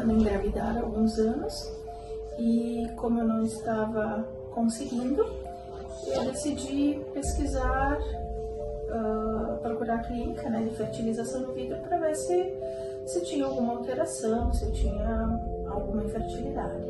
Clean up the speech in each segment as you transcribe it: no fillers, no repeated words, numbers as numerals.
tentando engravidar há alguns anos e como eu não estava conseguindo, eu decidi pesquisar, procurar a clínica, né, de fertilização in vitro para ver se tinha alguma alteração, se eu tinha alguma infertilidade.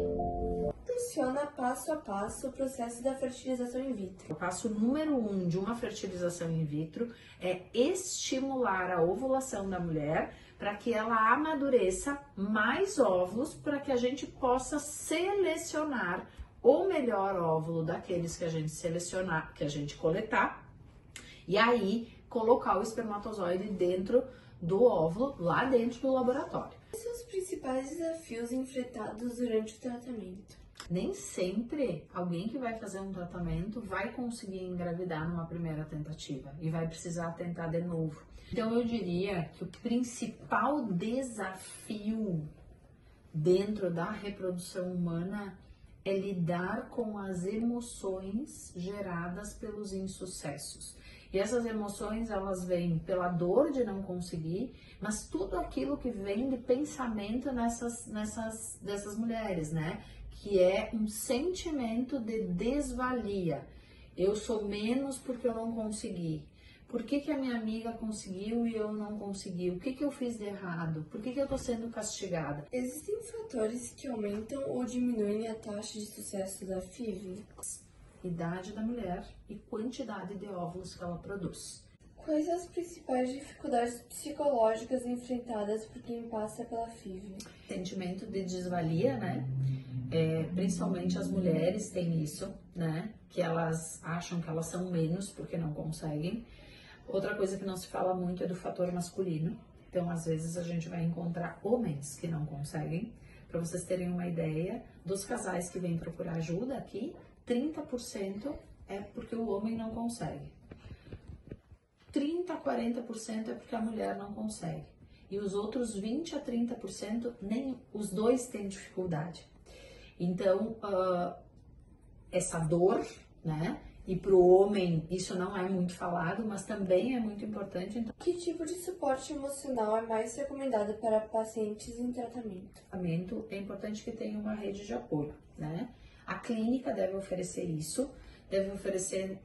Funciona passo a passo o processo da fertilização in vitro. O passo número 1 de uma fertilização in vitro é estimular a ovulação da mulher para que ela amadureça mais óvulos para que a gente possa selecionar o melhor óvulo daqueles que a gente selecionar, que a gente coletar, e aí colocar o espermatozoide dentro do óvulo, lá dentro do laboratório. Quais são os principais desafios enfrentados durante o tratamento? Nem sempre alguém que vai fazer um tratamento vai conseguir engravidar numa primeira tentativa e vai precisar tentar de novo. Então eu diria que o principal desafio dentro da reprodução humana é lidar com as emoções geradas pelos insucessos. E essas emoções, elas vêm pela dor de não conseguir, mas tudo aquilo que vem de pensamento dessas mulheres, né? Que é um sentimento de desvalia. Eu sou menos porque eu não consegui. Por que a minha amiga conseguiu e eu não consegui? O que eu fiz de errado? Por que eu tô sendo castigada? Existem fatores que aumentam ou diminuem a taxa de sucesso da FIV? Idade da mulher e quantidade de óvulos que ela produz. Quais as principais dificuldades psicológicas enfrentadas por quem passa pela FIV? Sentimento de desvalia, né? Principalmente as mulheres têm isso, né? Que elas acham que elas são menos porque não conseguem. Outra coisa que não se fala muito é do fator masculino. Então, às vezes, a gente vai encontrar homens que não conseguem. Para vocês terem uma ideia, dos casais que vêm procurar ajuda aqui, 30% é porque o homem não consegue. 30% a 40% é porque a mulher não consegue. E os outros 20% a 30%, nem os dois têm dificuldade. Então, essa dor, né? E para o homem isso não é muito falado, mas também é muito importante. Então, que tipo de suporte emocional é mais recomendado para pacientes em tratamento? É importante que tenha uma rede de apoio, né? A clínica deve oferecer isso, deve oferecer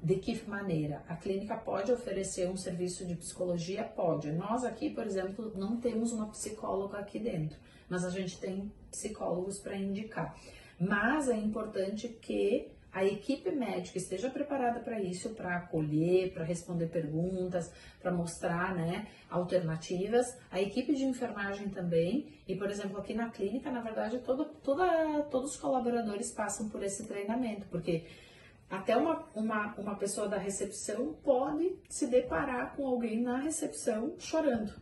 de que maneira? A clínica pode oferecer um serviço de psicologia? Pode. Nós aqui, por exemplo, não temos uma psicóloga aqui dentro, mas a gente tem psicólogos para indicar. Mas é importante que a equipe médica esteja preparada para isso, para acolher, para responder perguntas, para mostrar, né, alternativas. A equipe de enfermagem também. E, por exemplo, aqui na clínica, na verdade, todos os colaboradores passam por esse treinamento, porque até uma pessoa da recepção pode se deparar com alguém na recepção chorando.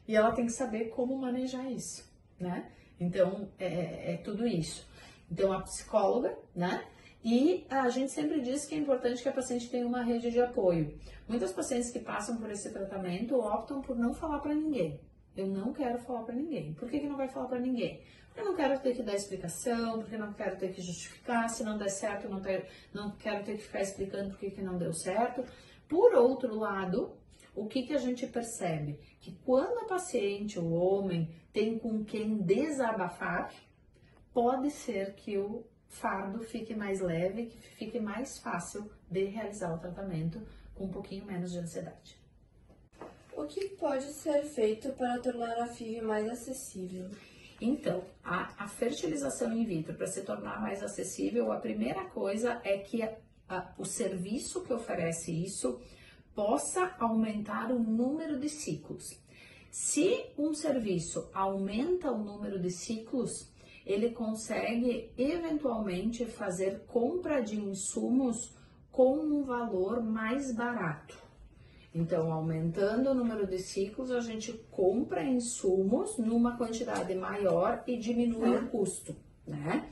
E ela tem que saber como manejar isso, né? Então, é tudo isso. Então, a psicóloga, né? E a gente sempre diz que é importante que a paciente tenha uma rede de apoio. Muitas pacientes que passam por esse tratamento optam por não falar para ninguém. Eu não quero falar para ninguém. Por que não vai falar para ninguém? Porque eu não quero ter que dar explicação, porque eu não quero ter que justificar. Se não der certo, não quero ter que ficar explicando por que não deu certo. Por outro lado, o que a gente percebe? Que quando a paciente, o homem, tem com quem desabafar, pode ser que o fardo fique mais leve, que fique mais fácil de realizar o tratamento com um pouquinho menos de ansiedade. O que pode ser feito para tornar a FIV mais acessível? Então, a fertilização in vitro, para se tornar mais acessível, a primeira coisa é que o serviço que oferece isso possa aumentar o número de ciclos. Se um serviço aumenta o número de ciclos, ele consegue eventualmente fazer compra de insumos com um valor mais barato. Então, aumentando o número de ciclos, a gente compra insumos numa quantidade maior e diminui o custo, né?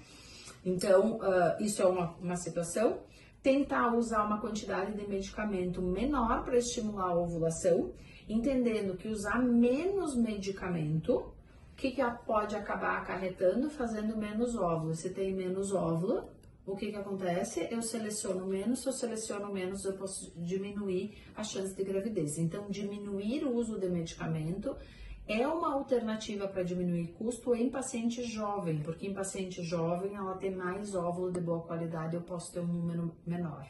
Então, isso é uma situação. Tentar usar uma quantidade de medicamento menor para estimular a ovulação, entendendo que usar menos medicamento, o que pode acabar acarretando? Fazendo menos óvulos. Se tem menos óvulo, o que acontece? Eu seleciono menos, se eu seleciono menos, eu posso diminuir a chance de gravidez. Então, diminuir o uso de medicamento É uma alternativa para diminuir custo em paciente jovem, porque em paciente jovem ela tem mais óvulo de boa qualidade, eu posso ter um número menor.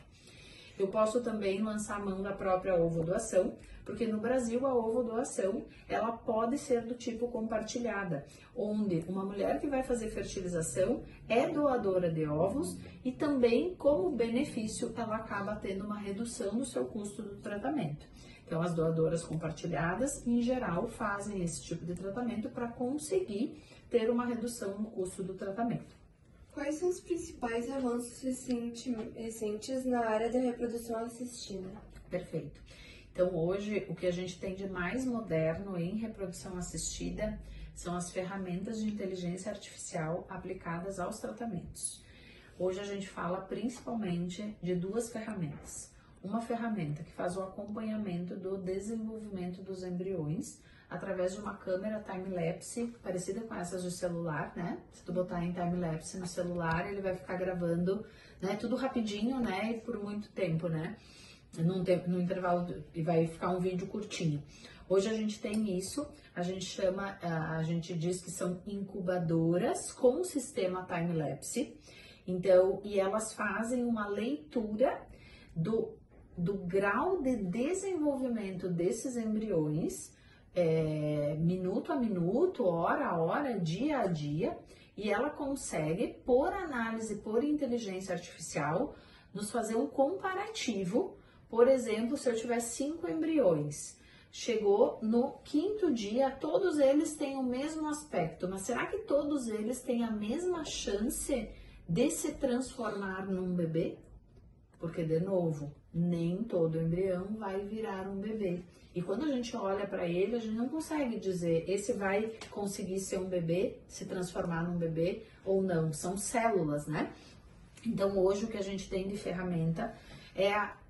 Eu posso também lançar a mão da própria ovodoação, porque no Brasil a ovodoação ela pode ser do tipo compartilhada, onde uma mulher que vai fazer fertilização é doadora de óvulos e também como benefício ela acaba tendo uma redução do seu custo do tratamento. Então as doadoras compartilhadas em geral fazem esse tipo de tratamento para conseguir ter uma redução no custo do tratamento. Quais são os principais avanços recentes na área da reprodução assistida? Perfeito. Então, hoje, o que a gente tem de mais moderno em reprodução assistida são as ferramentas de inteligência artificial aplicadas aos tratamentos. Hoje, a gente fala principalmente de duas ferramentas. Uma ferramenta que faz o acompanhamento do desenvolvimento dos embriões através de uma câmera time-lapse, parecida com essas de celular, né? Se tu botar em time-lapse no celular, ele vai ficar gravando, né? Tudo rapidinho, né? E por muito tempo, né? No intervalo, e vai ficar um vídeo curtinho. Hoje a gente tem isso, a gente diz que são incubadoras com sistema time-lapse. Então, e elas fazem uma leitura do grau de desenvolvimento desses embriões, minuto a minuto, hora a hora, dia a dia, e ela consegue, por análise, por inteligência artificial, nos fazer um comparativo. Por exemplo, se eu tiver 5 embriões, chegou no 5º dia, todos eles têm o mesmo aspecto, mas será que todos eles têm a mesma chance de se transformar num bebê? Porque, de novo, nem todo embrião vai virar um bebê. E quando a gente olha para ele, a gente não consegue dizer esse vai conseguir ser um bebê, se transformar num bebê ou não. São células, né? Então, hoje, o que a gente tem de ferramenta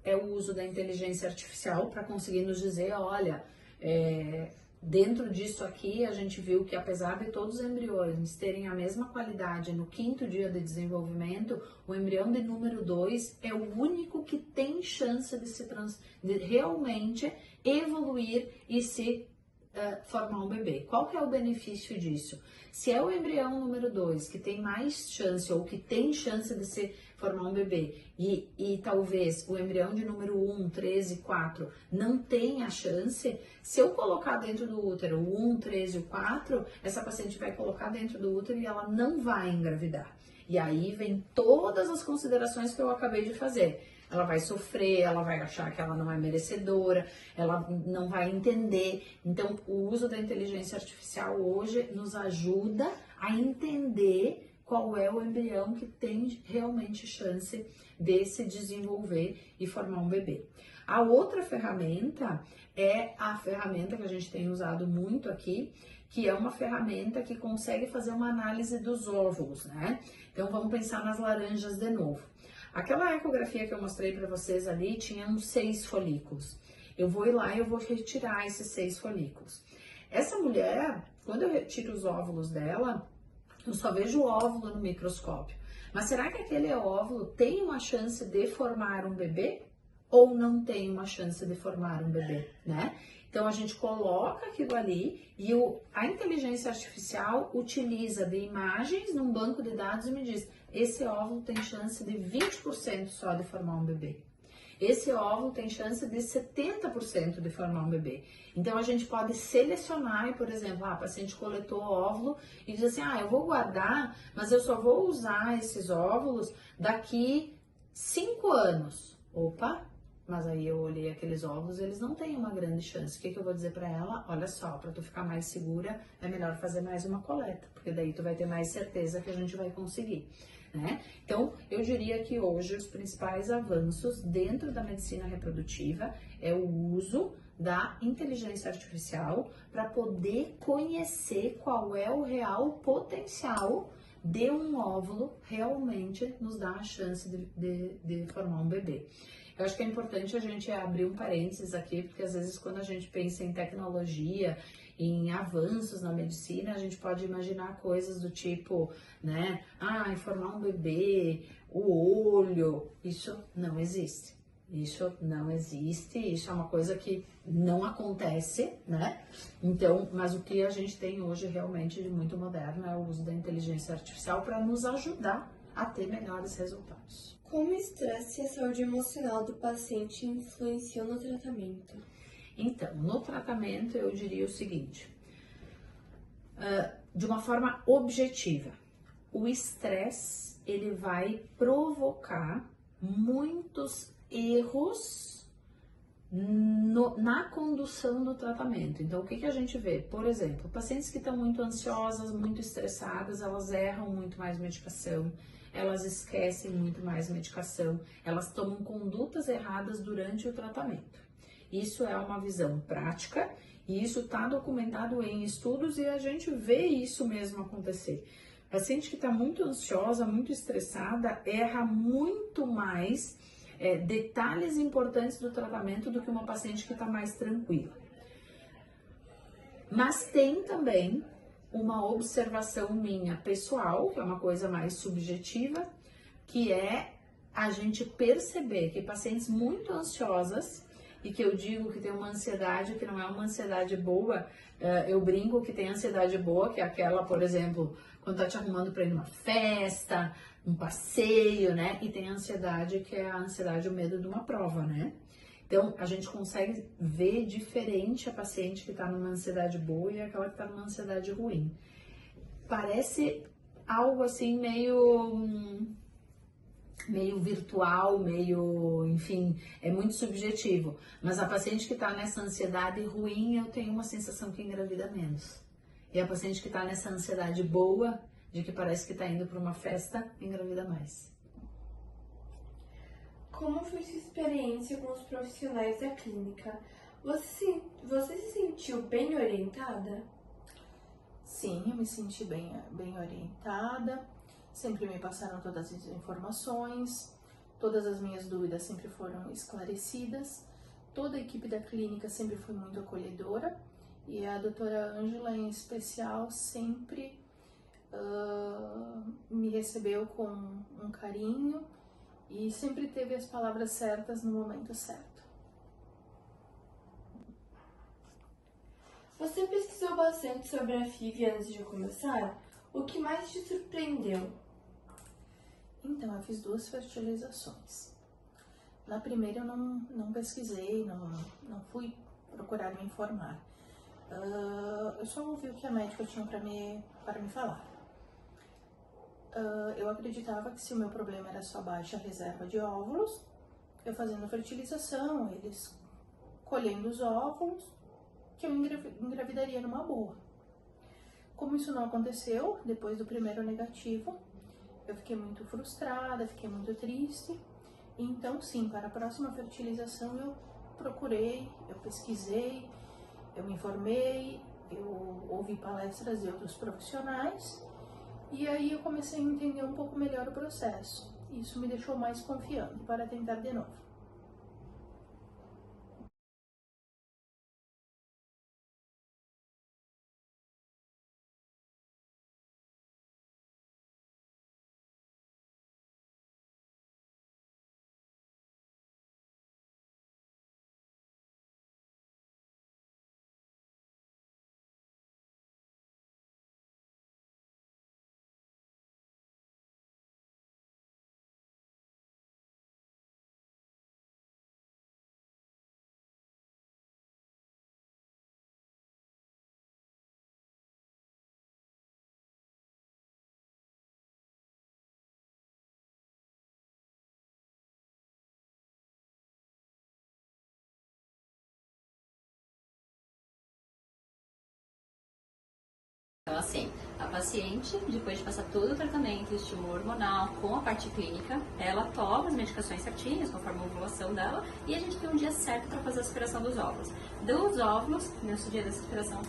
é o uso da inteligência artificial para conseguir nos dizer, olha, dentro disso aqui, a gente viu que apesar de todos os embriões terem a mesma qualidade no 5º dia de desenvolvimento, o embrião de número 2 é o único que tem chance de realmente evoluir e se formar um bebê. Qual que é o benefício disso? Se é o embrião número 2 que tem mais chance ou que tem chance de se formar um bebê e talvez o embrião de número 1, 3 e 4 não tenha chance, se eu colocar dentro do útero o 1, 3 e o 4, essa paciente vai colocar dentro do útero e ela não vai engravidar. E aí vem todas as considerações que eu acabei de fazer. Ela vai sofrer, ela vai achar que ela não é merecedora, ela não vai entender. Então, o uso da inteligência artificial hoje nos ajuda a entender qual é o embrião que tem realmente chance de se desenvolver e formar um bebê. A outra ferramenta é a ferramenta que a gente tem usado muito aqui, que é uma ferramenta que consegue fazer uma análise dos óvulos, né? Então, vamos pensar nas laranjas de novo. Aquela ecografia que eu mostrei para vocês ali tinha uns 6 folículos. Eu vou ir lá e eu vou retirar esses 6 folículos. Essa mulher, quando eu retiro os óvulos dela, eu só vejo o óvulo no microscópio. Mas será que aquele óvulo tem uma chance de formar um bebê? Ou não tem uma chance de formar um bebê, né? Então, a gente coloca aquilo ali e a inteligência artificial utiliza de imagens num banco de dados e me diz, esse óvulo tem chance de 20% só de formar um bebê. Esse óvulo tem chance de 70% de formar um bebê. Então, a gente pode selecionar, por exemplo, a paciente coletou óvulo e diz assim, eu vou guardar, mas eu só vou usar esses óvulos daqui 5 anos. Opa! Mas aí eu olhei aqueles óvulos, eles não têm uma grande chance. O que eu vou dizer para ela? Olha só, para tu ficar mais segura, é melhor fazer mais uma coleta, porque daí tu vai ter mais certeza que a gente vai conseguir, né? Então, eu diria que hoje os principais avanços dentro da medicina reprodutiva é o uso da inteligência artificial para poder conhecer qual é o real potencial de um óvulo realmente nos dar a chance de formar um bebê. Eu acho que é importante a gente abrir um parênteses aqui, porque às vezes quando a gente pensa em tecnologia, em avanços na medicina, a gente pode imaginar coisas do tipo, né, formar um bebê, o olho, isso não existe. Isso não existe, isso é uma coisa que não acontece, né? Então, mas o que a gente tem hoje realmente de muito moderno é o uso da inteligência artificial para nos ajudar a ter melhores resultados. Como o estresse e a saúde emocional do paciente influenciam no tratamento? Então, no tratamento eu diria o seguinte, de uma forma objetiva, o estresse ele vai provocar muitos erros na condução do tratamento. Então, o que a gente vê? Por exemplo, pacientes que estão muito ansiosas, muito estressadas, elas erram muito mais medicação, elas esquecem muito mais medicação, elas tomam condutas erradas durante o tratamento. Isso é uma visão prática e isso está documentado em estudos e a gente vê isso mesmo acontecer. Paciente que está muito ansiosa, muito estressada, erra muito mais detalhes importantes do tratamento do que uma paciente que está mais tranquila. Mas tem também uma observação minha pessoal, que é uma coisa mais subjetiva, que é a gente perceber que pacientes muito ansiosas, e que eu digo que tem uma ansiedade que não é uma ansiedade boa, eu brinco que tem ansiedade boa, que é aquela, por exemplo, quando tá te arrumando para ir numa festa, um passeio, né? E tem a ansiedade que é a ansiedade, o medo de uma prova, né? Então, a gente consegue ver diferente a paciente que tá numa ansiedade boa e aquela que tá numa ansiedade ruim. Parece algo assim meio virtual, enfim, é muito subjetivo. Mas a paciente que está nessa ansiedade ruim, eu tenho uma sensação que engravida menos. E a paciente que está nessa ansiedade boa, de que parece que está indo para uma festa, engravida mais. Como foi sua experiência com os profissionais da clínica? Você se sentiu bem orientada? Sim, eu me senti bem orientada. Sempre me passaram todas as informações, todas as minhas dúvidas sempre foram esclarecidas. Toda a equipe da clínica sempre foi muito acolhedora e a doutora Ângela, em especial, sempre me recebeu com um carinho e sempre teve as palavras certas no momento certo. Você pesquisou bastante sobre a FIV antes de começar? O que mais te surpreendeu? Então, eu fiz 2 fertilizações. Na primeira eu não pesquisei, não fui procurar me informar. Eu só ouvi o que a médica tinha para me falar. Eu acreditava que se o meu problema era só baixa reserva de óvulos, eu fazendo fertilização, eles colhendo os óvulos, que eu engravidaria numa boa. Como isso não aconteceu, depois do primeiro negativo, eu fiquei muito frustrada, fiquei muito triste. Então, sim, para a próxima fertilização eu procurei, eu pesquisei, eu me informei, eu ouvi palestras de outros profissionais e aí eu comecei a entender um pouco melhor o processo. Isso me deixou mais confiante para tentar de novo. Então, assim, a paciente, depois de passar todo o tratamento, estímulo hormonal com a parte clínica, ela toma as medicações certinhas, conforme a ovulação dela, e a gente tem um dia certo para fazer a aspiração dos óvulos. Dos óvulos, nesse dia dessa aspiração,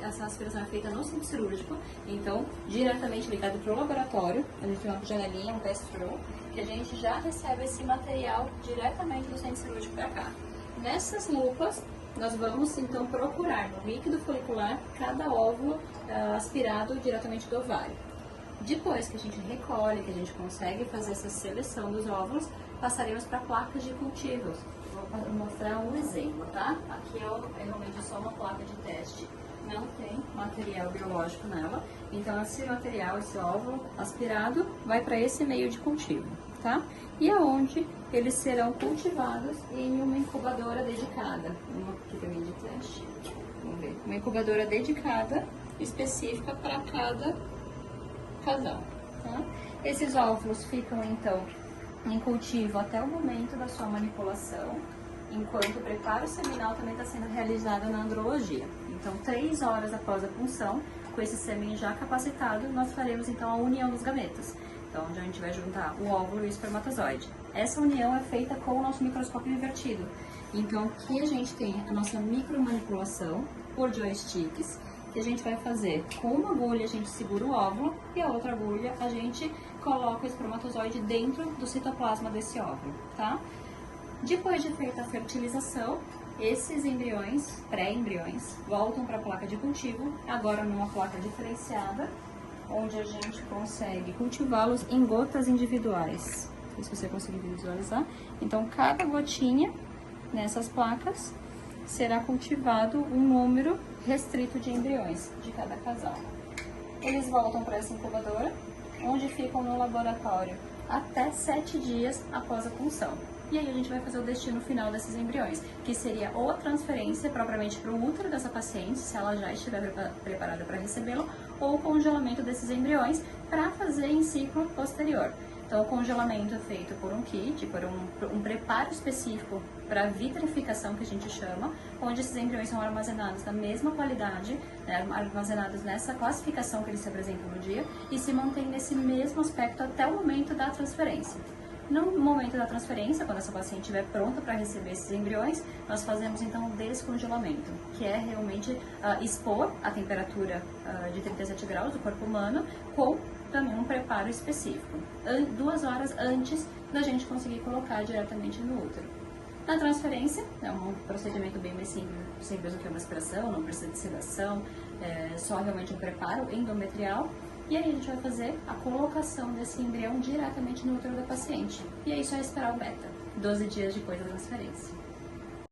essa aspiração é feita no centro cirúrgico, então, diretamente ligado para o laboratório, a gente tem uma janelinha, um test-room, que a gente já recebe esse material diretamente do centro cirúrgico para cá. Nessas lupas, nós vamos então procurar no líquido folicular cada óvulo aspirado diretamente do ovário. Depois que a gente recolhe, que a gente consegue fazer essa seleção dos óvulos, passaremos para placas de cultivo. Vou mostrar um exemplo, tá? Aqui é realmente só uma placa de teste, não tem material biológico nela. Então esse material, esse óvulo aspirado, vai para esse meio de cultivo, tá? E aonde eles serão cultivados em uma incubadora dedicada. Uma aqui também de teste. Vamos ver. Uma incubadora dedicada, específica para cada casal, tá? Esses óvulos ficam então em cultivo até o momento da sua manipulação, enquanto o preparo seminal também está sendo realizado na andrologia. Então, 3 horas após a punção, com esse sêmen já capacitado, nós faremos então a união dos gametas. Então, onde a gente vai juntar o óvulo e o espermatozoide. Essa união é feita com o nosso microscópio invertido. Então, aqui a gente tem a nossa micromanipulação por joysticks, que a gente vai fazer com uma agulha, a gente segura o óvulo e a outra agulha a gente coloca o espermatozoide dentro do citoplasma desse óvulo, tá? Depois de feita a fertilização, esses embriões, pré-embriões, voltam para a placa de cultivo, agora numa placa diferenciada, onde a gente consegue cultivá-los em gotas individuais. Não sei se você conseguir visualizar. Então, cada gotinha nessas placas será cultivado um número restrito de embriões de cada casal. Eles voltam para essa incubadora, onde ficam no laboratório até 7 dias após a punção. E aí a gente vai fazer o destino final desses embriões, que seria ou a transferência propriamente para o útero dessa paciente, se ela já estiver preparada para recebê-lo, ou o congelamento desses embriões para fazer em ciclo posterior. Então, o congelamento é feito por um kit, por um preparo específico para vitrificação, que a gente chama, onde esses embriões são armazenados da mesma qualidade, né, armazenados nessa classificação que eles se apresentam no dia, e se mantém nesse mesmo aspecto até o momento da transferência. No momento da transferência, quando essa paciente estiver pronta para receber esses embriões, nós fazemos então o descongelamento, que é realmente expor a temperatura de 37 graus do corpo humano com também um preparo específico, 2 horas antes da gente conseguir colocar diretamente no útero. Na transferência, é um procedimento bem mais simples do que uma aspiração, não precisa de sedação, só realmente um preparo endometrial. E aí a gente vai fazer a colocação desse embrião diretamente no útero da paciente. E aí só esperar o beta, 12 dias depois da transferência.